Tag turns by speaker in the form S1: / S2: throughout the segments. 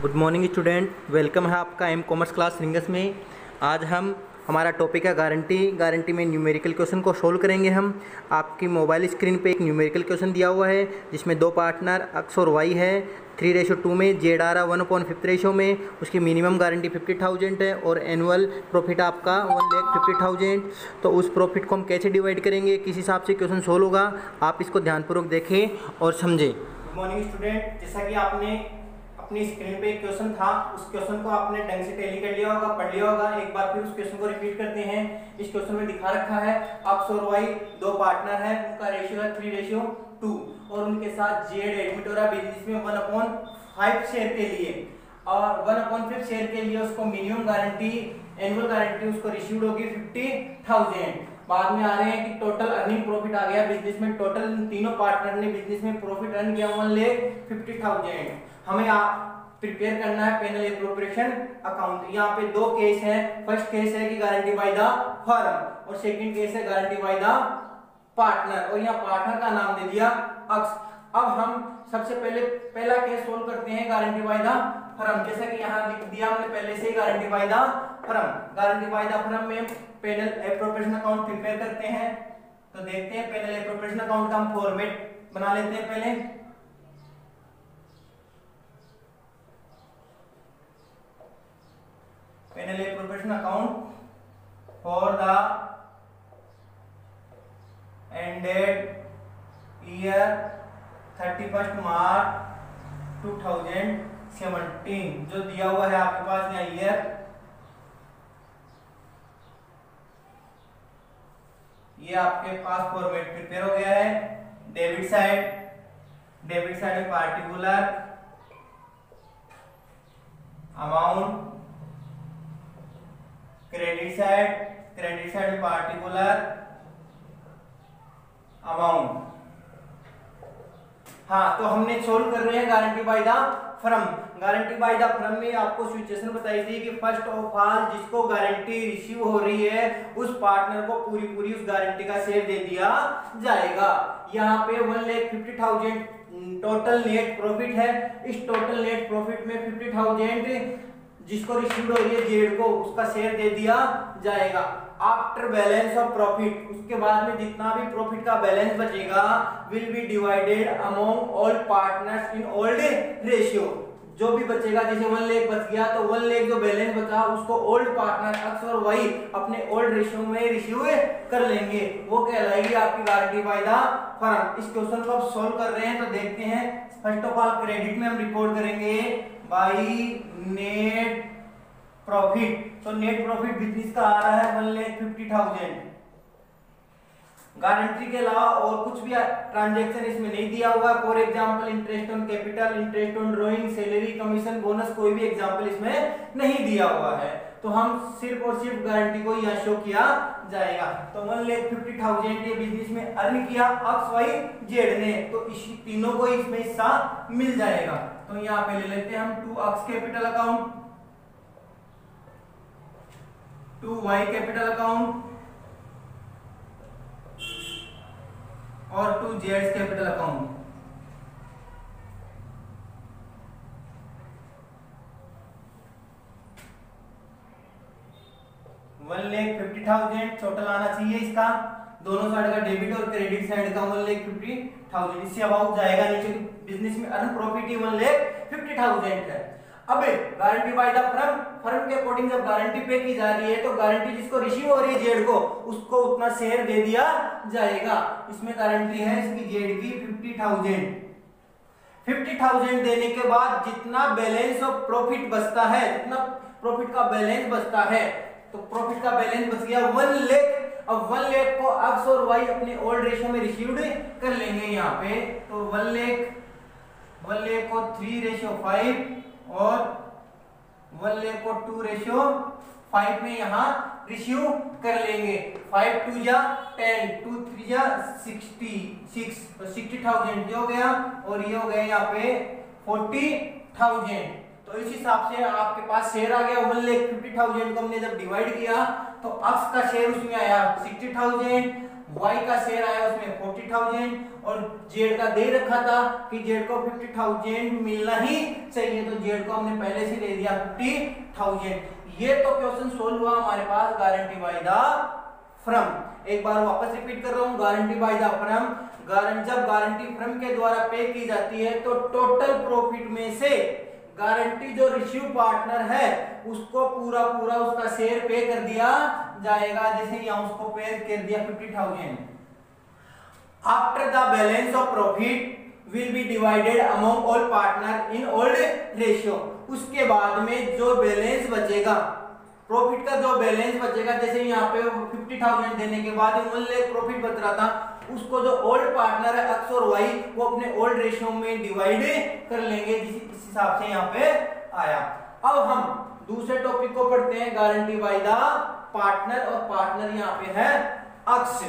S1: Good morning student, welcome है आपका M commerce class rings में। आज हमारा टॉपिक है गारंटी में न्यूमेरिकल क्वेश्चन को सोल्व करेंगे हम। आपकी मोबाइल स्क्रीन पे एक न्यूमेरिकल क्वेश्चन दिया हुआ है जिसमें दो पार्टनर एक्स और वाई है। 3:2 में जेड आ रहा 1/5 रेशो में। उसकी मिनिमम गारंटी 50,000 है और एनुअल प्रॉफिट आपका 1,50,000। तो उस प्रॉफिट को हम कैसे डिवाइड करेंगे, किस हिसाब से क्वेश्चन सोल्व होगा, आप इसको ध्यानपूर्वक देखें और समझें।
S2: गुड मॉर्निंग स्टूडेंट, जैसा कि आपने अपनी स्क्रीन पे एक क्वेश्चन था, उस क्वेश्चन को आपने ढंग से टैली कर लिया होगा, पढ़ लिया होगा। एक बार फिर उस क्वेश्चन को रिपीट करते हैं। इस क्वेश्चन में दिखा रखा है एक्स और वाई दो पार्टनर है, उनका रेशियो है 3:2 और उनके साथ जेड एडमिट हो रहा है बिजनेस में 1/5 शेयर के लिए, और 1/5 शेयर के लिए उसको मिनिमम गारंटी, एनुअल गारंटी उसको रिसीव्ड होगी 50,000। बाद में आ रहे हैं कि टोटल अर्निंग प्रॉफिट आ गया बिजनेस में। टोटल तीनों पार्टनर ने बिजनेस में प्रॉफिट अर्न किया 1,50,000। हमें प्रिपेयर करना है पेनल एप्रोप्रिएशन अकाउंट। यहाँ पे दो केस है। फर्स्ट केस है कि गारंटी बाय द फर्म और सेकंड केस है गारंटी बाय द पार्टनर, और यहाँ पार्टनर का नाम दे दिया एक्स। अब हम सबसे पहला केस सोल्व करते हैं गारंटी बाय द फर्म। जैसा कि यहाँ लिख दिया हमने पहले से ही guarantee by the firm. Guarantee by the firm में पेनल एप्रोप्रिएशन अकाउंट प्रिपेयर करते हैं। तो देखते हैं पेनल एप्रोप्रिएशन अकाउंट का हम फॉर्मेट बना लेते हैं। पहले panel appropriation account for the ended year 31 March 2017, जो दिया हुआ है आपके पास यहाँ ईयर, ये आपके पास फॉर्मेट प्रिपेयर हो गया है। डेबिट साइड में पार्टिकुलर अमाउंट, क्रेडिट साइड में पार्टिकुलर अमाउंट। हाँ, तो हमने सोल्व कर रहे हैं guarantee by the firm. Guarantee by the firm में आपको सिचुएशन बताई थी कि फर्स्ट ऑफ ऑल जिसको गारंटी रिसीव हो रही है उस पार्टनर को पूरी उस गारंटी का शेयर दे दिया जाएगा। यहाँ पे 1,50,000 टोटल नेट प्रॉफिट है। इस टोटल नेट प्रॉफिट में 50,000 जिसको रिसीव हो रही है जेड को, उसका शेयर दे दिया जाएगा। आफ्टर बैलेंस ऑफ प्रॉफिट, उसके बाद में जितना भी प्रॉफिट का बैलेंस बचेगा will be divided among all partners in old ratio. जो भी बचेगा, जैसे 1 लाख बच गया तो 1 लाख जो बैलेंस बचा उसको ओल्ड पार्टनर एक्स और वाई अपने ओल्ड रेशियो में रिसीव कर लेंगे। वो कहलाएगी आपकी गारंटी बाय द फर्म। इस क्वेश्चन को आप सोल्व कर रहे हैं तो देखते हैं। फर्स्ट ऑफ ऑल क्रेडिट में हम रिपोर्ट करेंगे बाय नेट प्रॉफिट। तो नेट प्रॉफिट बिजनेस का आ रहा है 1,50,000। गारंटी के अलावा और कुछ भी ट्रांजैक्शन इसमें नहीं दिया हुआ। For example interest on capital, interest on drawing, salary, commission, bonus, कोई भी एग्जांपल इसमें नहीं दिया हुआ है। तो हम सिर्फ और सिर्फ गारंटी को यहाँ शो किया जाएगा। तो 1,50,000 ये बिजनेस में अर्न किया एक्स वाई जेड ने, तो इसी तीनों को इसमें हिस्सा मिल जाएगा। तो यहाँ पे ले लेते हैं हम 2x capital account, 2y capital account और 2z capital account. One 1,50,000 total आना चाहिए इसका। दोनों साइड का डेबिट और क्रेडिट साइड का 1,50,000, इससे अबाउट जाएगा नीचे। बिजनेस में अर्न प्रॉफिट ही 1,50,000 है। अब गारंटी बाय द फर्म के अकॉर्डिंग जब गारंटी पे की जा रही है तो गारंटी जिसको रिसीव हो रही है जेड को, उसको उतना शेयर दे दिया जाएगा। इसमें गारंटी है इसकी जेड की 50,000। 50,000 देने के बाद जितना बैलेंस ऑफ प्रॉफिट बचता है, जितना प्रॉफिट का बैलेंस बचता है, तो प्रॉफिट का बैलेंस बच गया 1 लाख। अब 1 लाख को एक्स और वाई अपने ओल्ड रेशियो में रिसीव्ड कर लेंगे यहाँ पे। तो 1 लाख को 3:5 और 1 लाख को 2:5 में यहाँ रिसीव कर लेंगे। 5 2 जा 10, 2 3 जा 66, तो 60,000 ये हो गया और ये हो गया यहाँ पे 40,000। तो इस हिसाब से आपके पास शेयर आ गया 1,50,000 को हमने जब डिवाइड किया तो एक्स का शेयर उसमें आया 60,000, वाई का शेयर आया उसमें 40,000 और जेड का दे रखा था कि जेड को 50,000 मिलना ही चाहिए, तो जेड को हमने पहले से दे दिया 50,000। ये तो क्वेश्चन सोल्व हुआ हमारे पास गारंटी बाय द फर्म। एक बार वापस रिपीट कर रहा हूं, गारंटी बाय द फर्म, जब गारंटी फर्म के द्वारा पे की जाती है तो टोटल प्रॉफिट में से गारंटी जो रिसीव पार्टनर है उसको पूरा पूरा उसका शेयर पे कर दिया जाएगा। जैसे यहां उसको पे कर दिया 50,000। After the balance of profit will be divided among all partner in old ratio. उसके बाद में जो बैलेंस बचेगा, प्रॉफिट का जो बैलेंस बचेगा, जैसे यहाँ पे 50,000 देने के बाद 1 लाख प्रॉफिट बच रहा था, उसको जो ओल्ड पार्टनर है एक्स और वाई वो अपने ओल्ड रेशियो में डिवाइड कर लेंगे, जिस हिसाब से यहाँ पे आया। अब हम दूसरे टॉपिक को पढ़ते हैं, गारंटी बाय द पार्टनर, और पार्टनर यहाँ पे है अक्स।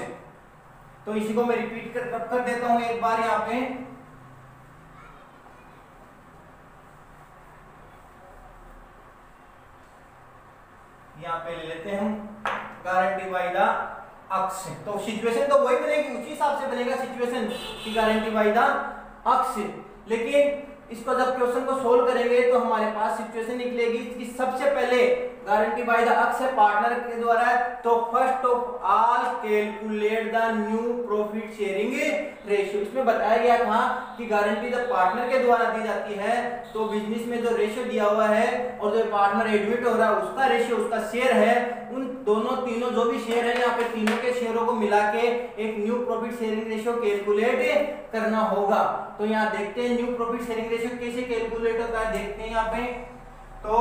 S2: तो इसी को मैं रिपीट कर देता हूं एक बार। यहाँ पे ले लेते हैं हम गारंटी बाय द अक्स। तो सिचुएशन तो वही बनेगी, उसी हिसाब से बनेगा सिचुएशन की गारंटी बाय द अक्स। लेकिन इसको जब क्वेश्चन को सोल्व करेंगे तो हमारे पास सिचुएशन निकलेगी कि सबसे पहले गारंटी बाय द अक्स है पार्टनर के द्वारा है, तो first of all calculate the new profit sharing ratio. इसमें बताया गया था कि गारंटी जब पार्टनर के द्वारा दी जाती है तो बिजनेस में जो रेशियो दिया हुआ है और जो पार्टनर एडमिट हो रहा है उसका रेशियो, उसका शेयर है, उन दोनों तीनों जो भी शेयर है यहाँ पे तीनों के शेयरों को मिला के एक new profit sharing ratio calculate करना होगा। तो यहाँ देखते हैं न्यू प्रॉफिट शेयरिंग रेशियो कैसे कैलकुलेट होता है, देखते हैं यहाँ पे। तो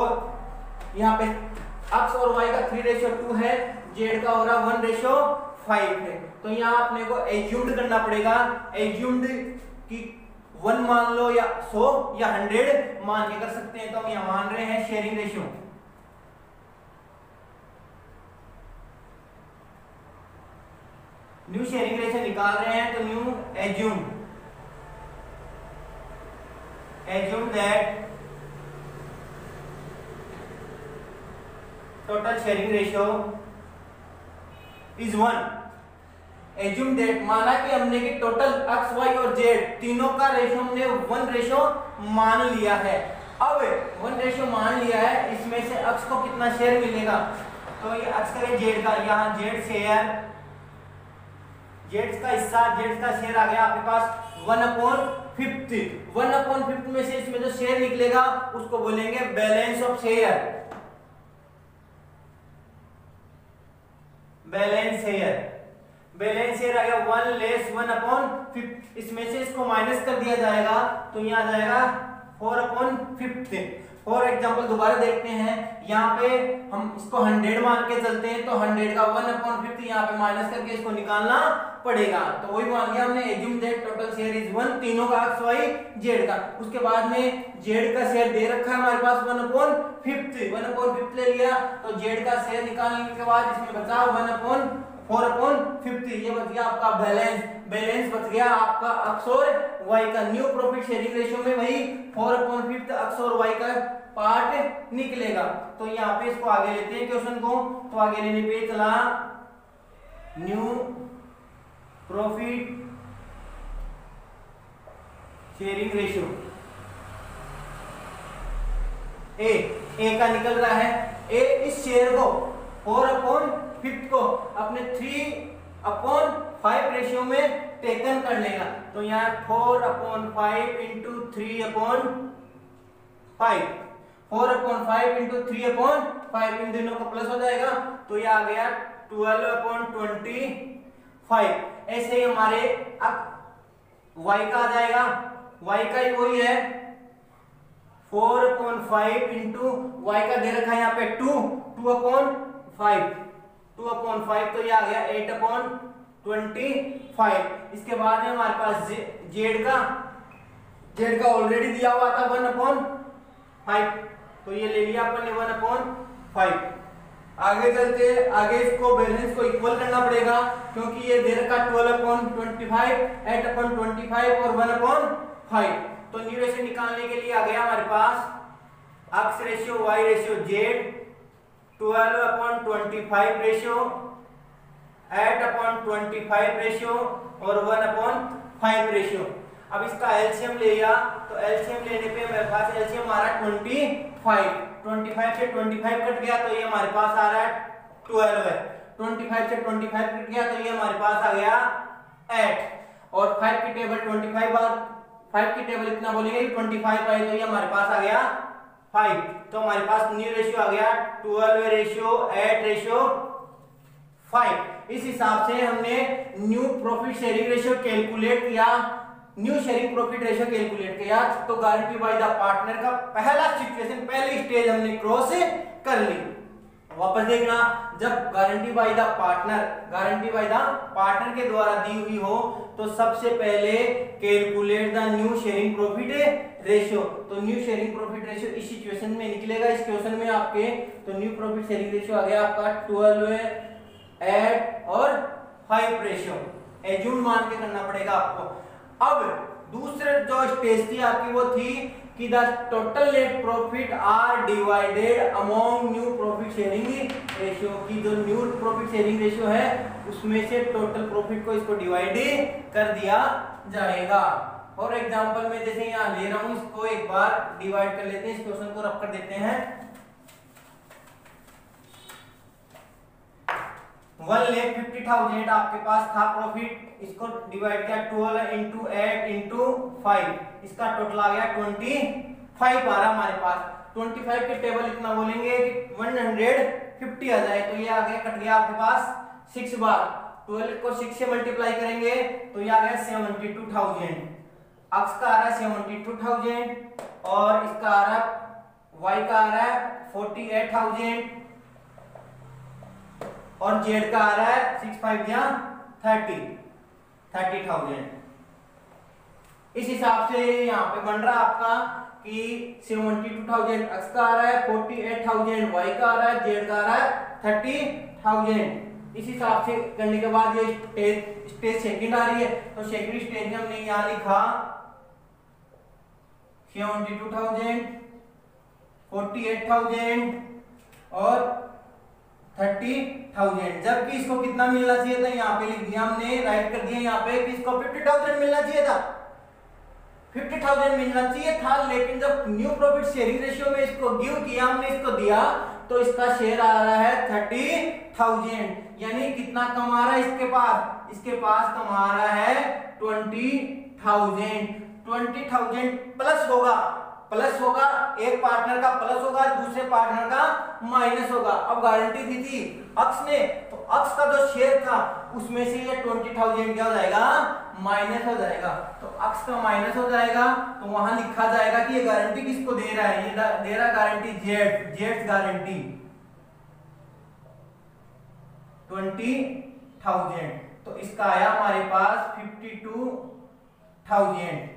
S2: यहाँ पे एक्स और वाई का 3:2 है, जेड का हो रहा 1:5 है। तो यहाँ अपने को एज्यूम्ड करना पड़ेगा, एज्यूम्ड कि 1 मान लो या 100 या 100 मान के कर सकते हैं। तो हम यहाँ मान रहे हैं sharing ratio, new sharing ratio निकाल रहे हैं। तो new assume that total sharing ratio is 1। Assume that माना कि हमने कि टोटल एक्स वाई और जेड तीनों का रेशियो हमने 1 मान लिया है। अब 1 मान लिया है, इसमें से एक्स को कितना शेयर मिलेगा, तो ये एक्स का जेड का, यहाँ जेड शेयर, जेड का हिस्सा, जेड का शेयर आ गया आपके पास 1/50। 1/50 में से इसमें जो शेयर निकलेगा उसको बोलेंगे balance of share, balance share आ गया 1 1/50। इसमें से इसको माइनस कर दिया जाएगा तो यहाँ आ जाएगा 4/50। फॉर एग्जांपल दोबारा देखते हैं, यहाँ पे हम इसको 100 मान के चलते हैं, तो 100 का 1/50 यहाँ पे माइनस करके इसको निकालना पड़ेगा। तो वही मान लिया हमने, assume that total share is 1, तीनों का एक्स वाई जेड का। उसके बाद में जेड का शेयर दे रखा है हमारे पास 1/50 ले लिया, तो जेड का शेयर निकालने के बाद इसमें बचा 1/4/50। ये बच गया आपका बैलेंस बच गया आपका एक्स और वाई का। न्यू प्रॉफिट शेयरिंग रेशियो में वही 4/5 एक्स और वाई का पार्ट निकलेगा। तो यहाँ पे इसको आगे लेते हैं क्वेश्चन को। तो आगे लेने पे चला न्यू प्रॉफिट शेयरिंग रेशियो, ए का निकल रहा है। ए इस शेयर को 4/5 को अपने 3/5 रेशियो में टेकन कर लेगा। तो यहाँ 4/5 इंटू 3/5, 4/5 इंटू 3/5, इन दोनों का प्लस हो जाएगा तो ये आ गया 12/25। ऐसे ही हमारे अब y का आ जाएगा, y का ही वही है 4/5 इंटू y का दे रखा है यहाँ पे 2/5, तो ये आ गया 8/25। इसके बाद में हमारे पास जेड का ऑलरेडी दिया हुआ था 1/5, तो ये ले लिया अपन ने 1/5। आगे चलते, आगे इसको बैलेंस को इक्वल करना पड़ेगा क्योंकि ये दे रखा 12/25, 8/25 और 1/5। तो न्यू रेशियो निकालने के लिए आ गया हमारे पास X ratio Y ratio Z 12/25 ratio 8/25 ratio और 1/5 रेशियो। अब इसका एलसीएम ले लिया तो एलसीएम लेने पे मेरे पास एलसीएम आ रहा है 25 से 25 कट गया तो ये हमारे पास आ रहा है 12 है। 25 से 25 कट गया तो ये हमारे पास आ गया 8 और 5 की टेबल 25 बार 5 की टेबल इतना बोलेंगे 25 आए तो ये हमारे पास आ गया 5। तो हमारे पास न्यू रेशियो आ गया 12 रेशियो 8 रेशियो 5। इस हिसाब से हमने new profit sharing ratio calculate किया, new sharing profit ratio calculate किया। तो गारंटी बाय द पार्टनर का पहला सिचुएशन पहली स्टेज हमने क्रॉस कर ली। वापस देखना, जब गारंटी बाय द पार्टनर के द्वारा दी हुई हो तो सबसे पहले calculate the new sharing profit ratio. तो न्यू शेयरिंग प्रॉफिट रेशियो इस सिचुएशन में निकलेगा, इस क्वेश्चन में आपके। तो न्यू प्रॉफिट शेयरिंग रेशियो आ गया आपका 12 8 और 5 रेशियो। एज्यूम मान के करना पड़ेगा आपको। अब दूसरे जो स्टेज थी आपकी वो थी कि the total net profit are divided among new profit sharing ratio की जो न्यू प्रॉफिट शेयरिंग रेशियो है उसमें से टोटल प्रॉफिट को इसको डिवाइड कर दिया जाएगा। फॉर एग्जांपल मैं जैसे यहाँ ले रहा हूं इसको एक बार डिवाइड कर लेते हैं, इस क्वेश्चन को रख कर देते हैं। 1,50,000 आपके पास था प्रॉफिट, इसको डिवाइड किया 12 into 8 into 5, इसका टोटल आ गया 25 आ रहा हमारे पास। 25 के टेबल इतना बोलेंगे कि 150 आ जाए तो ये आ गया कट गया आपके पास 6 बार। 12 को 6 से मल्टीप्लाई करेंगे तो ये आ गया 72,000। एक्स का आ रहा है 72,000 और इसका आ रहा है वाई का आ रहा है 48,000 और जेड का आ रहा है 6 5 या 30,000। इस हिसाब से यहाँ पे बन रहा है आपका कि 72,000 एक्स का आ रहा है, 48,000 वाई का आ रहा है, जेड का आ रहा है 30,000। इस हिसाब से करने के बाद ये स्टेज सेकंड आ रही है। तो सेकंड स्टेज में हमने यहाँ लिखा 72,000 48,000 और 30,000। जबकि इसको कितना मिलना चाहिए था यहाँ पे लिख दिया हमने, राइट कर दिया यहाँ पे कि इसको 50,000 मिलना चाहिए था, 50,000 मिलना चाहिए था। लेकिन जब न्यू प्रॉफिट शेयरिंग रेशियो में इसको गिव किया हमने, इसको दिया तो इसका शेयर आ रहा है 30,000। यानी कितना कमा रहा है इसके पास कमा रहा है 20,000। 20,000 प्लस होगा, एक पार्टनर का प्लस होगा, दूसरे पार्टनर का माइनस होगा। अब गारंटी दी थी अक्स ने, तो अक्स का जो शेयर था उसमें से ये 20,000 क्या हो जाएगा, माइनस हो जाएगा। तो अक्स का माइनस हो जाएगा तो वहां लिखा जाएगा कि ये गारंटी किसको दे रहा है, ये दे रहा गारंटी जेड गारंटी 20,000। तो इसका आया हमारे पास 52,000।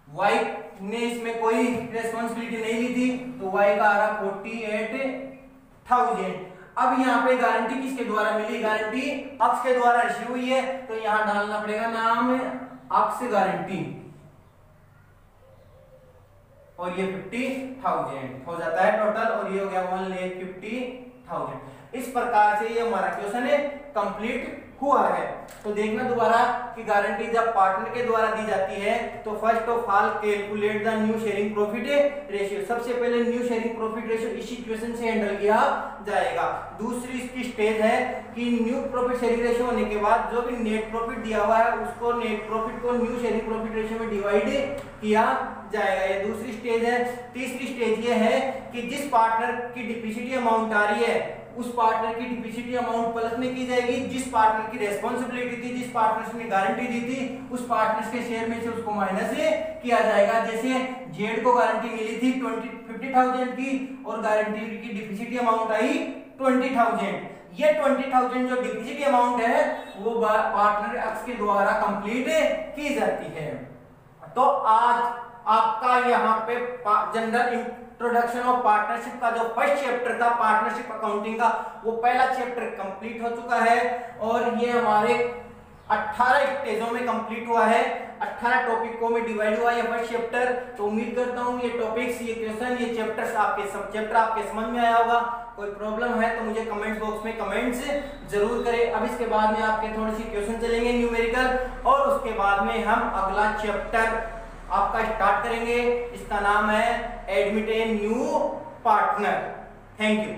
S2: वाई ने इसमें कोई रेस्पॉन्सिबिलिटी नहीं ली थी तो वाई का आ रहा 48,000। अब यहाँ पे गारंटी किसके द्वारा मिली, गारंटी अक्स के द्वारा इश्यू हुई है। तो यहाँ डालना पड़ेगा नाम अक्स गारंटी और ये 50,000 हो जाता है टोटल और ये हो गया 1,50,000। इस प्रकार से ये हमारा क्वेश्चन है कंप्लीट हुआ है। तो देखना दोबारा कि गारंटी जब पार्टनर के द्वारा दी जाती है तो first of all calculate the new sharing profit ratio. सबसे पहले न्यू शेयरिंग प्रॉफिट रेशियो इस सिचुएशन से हैंडल किया जाएगा। दूसरी इसकी स्टेज है कि न्यू प्रॉफिट शेयरिंग रेशियो होने के बाद जो भी नेट प्रॉफिट दिया हुआ है उसको नेट प्रॉफिट को न्यू शेयरिंग प्रॉफिट रेशियो में डिवाइड किया जाएगा। ये दूसरी स्टेज है। तीसरी स्टेज ये है कि जिस पार्टनर की डिप्रिसिटी अमाउंट आ रही है उस पार्टनर की डिप्रिसिटी अमाउंट प्लस में की जाएगी, जिस पार्टनर की रेस्पॉन्सिबिलिटी थी, जिस पार्टनर ने गारंटी दी थी उस पार्टनर के शेयर में से उसको माइनस किया जाएगा। जैसे जेड को गारंटी मिली थी 50,000 की और गारंटी की डिप्रिसिटी अमाउंट आई 20,000। ये 20,000 जो डिप्रिसिटी अमाउंट है वो पार्टनर एक्स के द्वारा कंप्लीट की जाती है। तो आज आपका यहाँ पे जनरल इंट्रोडक्शन ऑफ पार्टनरशिप का जो फर्स्ट चैप्टर था पार्टनरशिप अकाउंटिंग का वो पहला चैप्टर कंप्लीट हो चुका है और ये हमारे 18 स्टेजों में कंप्लीट हुआ है। 18 टॉपिकों में डिवाइड हुआ है फर्स्ट चैप्टर। तो उम्मीद करता हूँ ये टॉपिक्स, ये क्वेश्चन, ये चैप्टर आपके समझ में आया होगा। कोई प्रॉब्लम है तो मुझे कमेंट बॉक्स में कमेंट्स जरूर करें। अब इसके बाद में आपके थोड़ी सी क्वेश्चन चलेंगे न्यूमेरिकल, और उसके बाद में हम अगला चैप्टर आपका स्टार्ट करेंगे। इसका नाम है admit a new partner. Thank you.